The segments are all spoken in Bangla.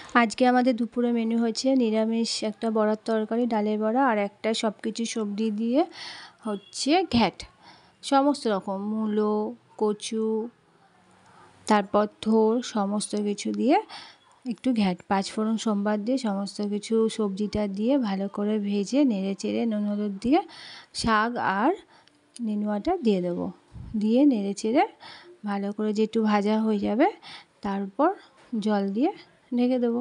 আজকে আমাদের দুপুরে মেনু হচ্ছে নিরামিষ একটা বড়ার তরকারি, ডালের বড়া, আর একটা সব কিছু সবজি দিয়ে হচ্ছে ঘ্যাট, সমস্ত রকম মূলো, কচু, তারপর থোড়, সমস্ত কিছু দিয়ে একটু ঘ্যাট, পাঁচফোড়ন সোমবার দিয়ে সমস্ত কিছু সবজিটা দিয়ে ভালো করে ভেজে নেড়ে চেড়ে নুন হলুদ দিয়ে শাক আর নেনুয়াটা দিয়ে দেবো, দিয়ে নেড়ে চেড়ে ভালো করে যে একটু ভাজা হয়ে যাবে তারপর জল দিয়ে ঢেকে দেবো।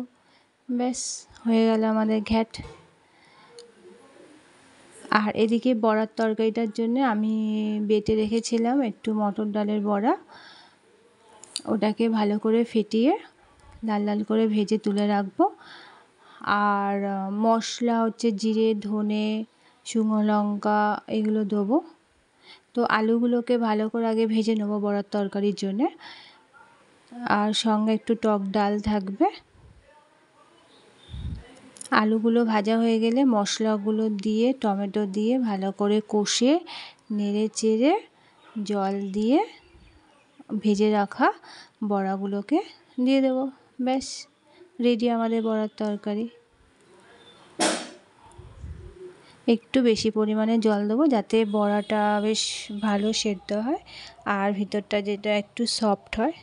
ব্যাস হয়ে গেল আমাদের ঘ্যাট। আর এদিকে বড়ার তরকারিটার জন্য আমি বেটে রেখেছিলাম একটু মটর ডালের বড়া, ওটাকে ভালো করে ফেটিয়ে লাল লাল করে ভেজে তুলে রাখবো। আর মশলা হচ্ছে জিরে, ধনে, শুকনো লঙ্কা এগুলো দেবো। তো আলুগুলোকে ভালো করে আগে ভেজে নেবো বড়ার তরকারির জন্যে, আর সঙ্গে একটু টক ডাল থাকবে। আলুগুলো ভাজা হয়ে গেলে মশলাগুলো দিয়ে টমেটো দিয়ে ভালো করে কষে নেড়ে চেড়ে জল দিয়ে ভেজে রাখা বড়াগুলোকে দিয়ে দেবো। ব্যাস রেডি আমাদের বড়ার তরকারি। একটু বেশি পরিমাণে জল দেবো যাতে বড়াটা বেশ ভালো সেদ্ধ হয় আর ভিতরটা যেটা একটু সফট হয়।